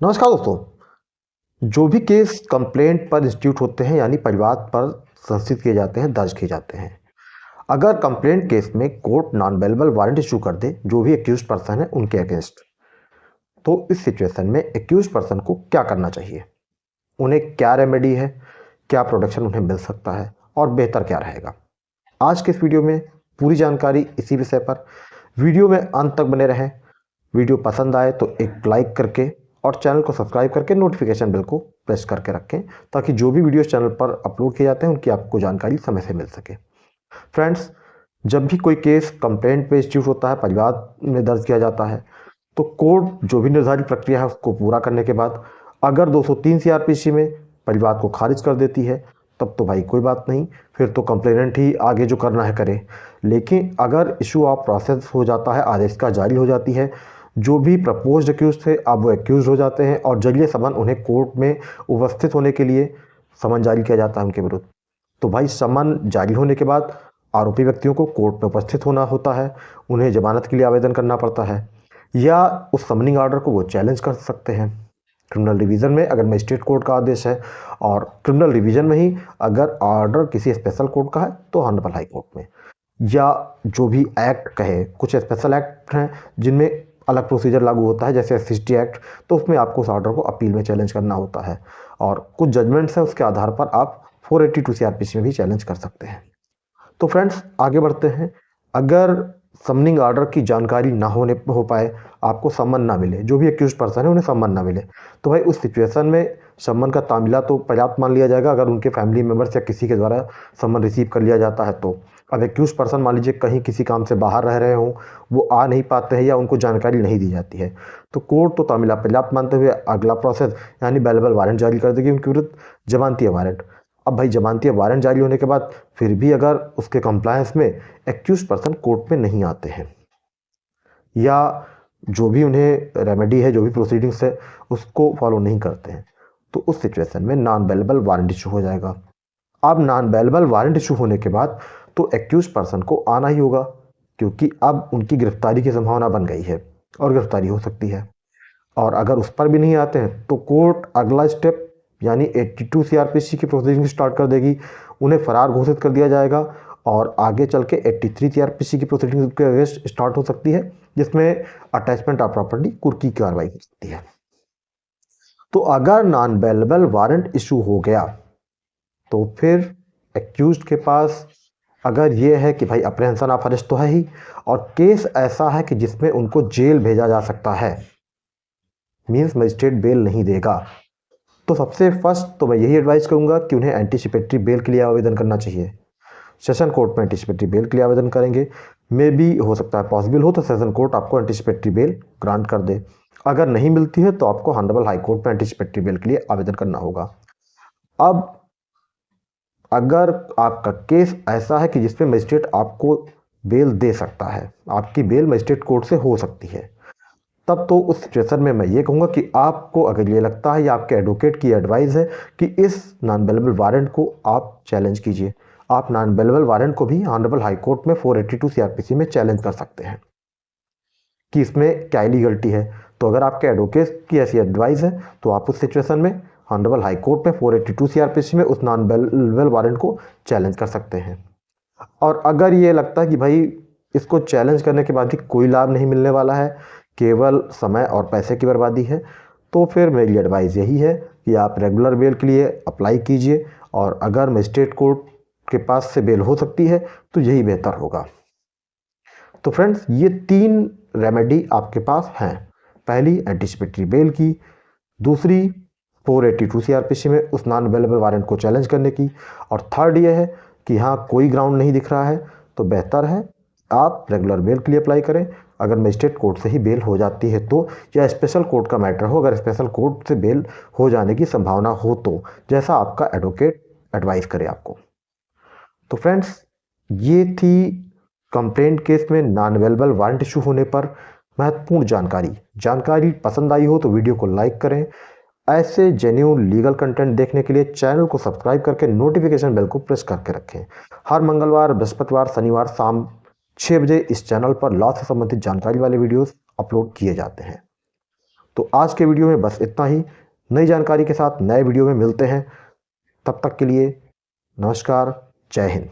नमस्कार दोस्तों। जो भी केस कंप्लेंट पर इंस्टीट्यूट होते हैं यानी परिवाद पर संस्थित किए जाते हैं, दर्ज किए जाते हैं, अगर कंप्लेंट केस में court non bailable warrant issue कर दे जो भी एक्यूज पर्सन है उनके अगेंस्ट, तो इस सिचुएशन में एक्यूज पर्सन को क्या करना चाहिए, उन्हें क्या रेमेडी है, क्या प्रोटेक्शन उन्हें मिल सकता है और बेहतर क्या रहेगा। आज के इस वीडियो में पूरी जानकारी इसी विषय पर। वीडियो में अंत तक बने रहें। वीडियो पसंद आए तो एक लाइक करके और चैनल को सब्सक्राइब करके नोटिफिकेशन बेल को प्रेस करके रखें ताकि जो भी वीडियो चैनल पर अपलोड किए जाते हैं उनकी आपको जानकारी समय से मिल सके। फ्रेंड्स, जब भी कोई केस कंप्लेंट पे इंस्टीट्यूट होता है, परिवाद में दर्ज किया जाता है, तो कोर्ट जो भी निर्धारित प्रक्रिया है उसको पूरा करने के बाद अगर 203 सीआरपीसी में परिवाद को खारिज कर देती है तब तो भाई कोई बात नहीं, फिर तो कंप्लेनेंट ही आगे जो करना है करे। लेकिन अगर इशू ऑफ प्रोसेस हो जाता है, आदेशिका जारी हो जाती है, जो भी प्रपोज्ड एक्यूज थे अब वो एक्यूज हो जाते हैं और जरिए समन उन्हें कोर्ट में उपस्थित होने के लिए समन जारी किया जाता है उनके विरुद्ध। तो भाई समन जारी होने के बाद आरोपी व्यक्तियों को कोर्ट में उपस्थित होना होता है, उन्हें जमानत के लिए आवेदन करना पड़ता है या उस समनिंग ऑर्डर को वो चैलेंज कर सकते हैं क्रिमिनल डिवीज़न में अगर मजिस्ट्रेट कोर्ट का आदेश है, और क्रिमिनल डिवीज़न में ही अगर ऑर्डर किसी स्पेशल कोर्ट का है तो ऑनरेबल हाई कोर्ट में, या जो भी एक्ट कहे, कुछ स्पेशल एक्ट हैं जिनमें अलग प्रोसीजर लागू होता है जैसे एससीएसटी एक्ट, तो उसमें आपको उस ऑर्डर को अपील में चैलेंज करना होता है और कुछ जजमेंट्स हैं उसके आधार पर आप 482 सीआरपीसी में भी चैलेंज कर सकते हैं। तो फ्रेंड्स आगे बढ़ते हैं। अगर समनिंग ऑर्डर की जानकारी ना हो पाए, आपको सम्मन ना मिले, जो भी एक्यूज पर्सन है उन्हें सम्मन ना मिले, तो भाई उस सिचुएशन में सम्मन का तामिला तो पर्याप्त मान लिया जाएगा। अगर उनके फैमिली मेम्बर्स या किसी के द्वारा सम्मन रिसीव कर लिया जाता है तो अब एक्यूज पर्सन मान लीजिए कहीं किसी काम से बाहर रह रहे हों, वो आ नहीं पाते हैं या उनको जानकारी नहीं दी जाती है, तो कोर्ट तो तामिला पर्याप्त मानते हुए अगला प्रोसेस यानी बेलेबल वारंट जारी कर देगी उनके विरुद्ध, जमानती वारंट। अब भाई जमानती वारंट जारी होने के बाद फिर भी अगर उसके कंप्लायंस में एक्यूज पर्सन कोर्ट में नहीं आते हैं या जो भी उन्हें रेमेडी है, जो भी प्रोसीडिंग्स है उसको फॉलो नहीं करते हैं, तो उस सिचुएशन में नॉन बेलेबल वारंट इशू हो जाएगा। अब नॉन बेलेबल वारंट इशू होने के बाद तो एक्यूज पर्सन को आना ही होगा क्योंकि अब उनकी गिरफ्तारी की संभावना बन गई है और गिरफ्तारी हो सकती है। और अगर उस पर भी नहीं आते हैं तो कोर्ट अगला स्टेप यानी 82 सीआरपीसी की प्रोसीडिंग स्टार्ट कर देगी, उन्हें फरार घोषित कर दिया जाएगा और आगे चल के 83 सीआरपीसी की प्रोसीडिंग के अगेंस्ट स्टार्ट हो सकती है जिसमें अटैचमेंट ऑफ प्रॉपर्टी कुर्की की कार्रवाई हो सकती है। तो अगर नॉन बेलेबल वारंट इशू हो गया तो फिर एक्यूज्ड के पास अगर ये है कि भाई अप्रहेंशन ऑफ अरेस्ट तो है ही और केस ऐसा है कि जिसमें उनको जेल भेजा जा सकता है, मीन्स मजिस्ट्रेट बेल नहीं देगा, तो सबसे फर्स्ट तो मैं यही एडवाइस करूंगा कि उन्हें एंटीसिपेटरी बेल के लिए आवेदन करना चाहिए। सेशन कोर्ट में एंटीसिपेटरी बेल के लिए आवेदन करेंगे, मे भी हो सकता है पॉसिबल हो तो सेशन कोर्ट आपको एंटीसिपेटरी बेल ग्रांट कर दे। अगर नहीं मिलती है तो आपको ऑनरेबल हाई कोर्ट में एंटीसिपेटरी बेल के लिए आवेदन करना होगा। अब अगर आपका केस ऐसा है कि जिसमें मजिस्ट्रेट आपको बेल दे सकता है, आपकी बेल मजिस्ट्रेट कोर्ट से हो सकती है, तब तो उस सिचुएशन में मैं ये कहूँगा कि आपको अगर ये लगता है या आपके एडवोकेट की एडवाइस है कि इस नॉन बेलेबल वारंट को आप चैलेंज कीजिए, आप नॉन बेलेबल वारंट को भी ऑनरेबल हाई कोर्ट में 482 सीआरपीसी में चैलेंज कर सकते हैं कि इसमें क्या इलीगलिटी है। तो अगर आपके एडवोकेट की ऐसी एडवाइस है तो आप उस सिचुएशन में ऑनरेबल हाई कोर्ट में 482 सीआरपीसी में उस नॉन बेलेबल वारंट को चैलेंज कर सकते हैं। और अगर ये लगता है कि भाई इसको चैलेंज करने के बाद भी कोई लाभ नहीं मिलने वाला है, केवल समय और पैसे की बर्बादी है, तो फिर मेरी एडवाइस यही है कि आप रेगुलर बेल के लिए अप्लाई कीजिए और अगर मजिस्ट्रेट कोर्ट के पास से बेल हो सकती है तो यही बेहतर होगा। तो फ्रेंड्स, ये 3 रेमेडी आपके पास हैं। पहली एंटीसिपेटरी बेल की, दूसरी 482 सीआरपीसी में उस नॉन अवेलेबल वारंट को चैलेंज करने की, और थर्ड ये है कि हाँ कोई ग्राउंड नहीं दिख रहा है तो बेहतर है आप रेगुलर बेल के लिए अप्लाई करें। अगर मजिस्ट्रेट कोर्ट से ही बेल हो जाती है तो, या स्पेशल कोर्ट का मैटर हो, अगर स्पेशल कोर्ट से बेल हो जाने की संभावना हो तो, जैसा आपका एडवोकेट एडवाइस करे आपको। तो फ्रेंड्स, ये थी कंप्लेंट केस में नॉन अवेलेबल वारंट इशू होने पर महत्वपूर्ण जानकारी पसंद आई हो तो वीडियो को लाइक करें। ऐसे जेन्युइन लीगल कंटेंट देखने के लिए चैनल को सब्सक्राइब करके नोटिफिकेशन बेल को प्रेस करके रखें। हर मंगलवार, बृहस्पतिवार, शनिवार शाम 6 बजे इस चैनल पर लॉ से संबंधित जानकारी वाले वीडियोस अपलोड किए जाते हैं। तो आज के वीडियो में बस इतना ही। नई जानकारी के साथ नए वीडियो में मिलते हैं। तब तक के लिए नमस्कार, जय हिंद।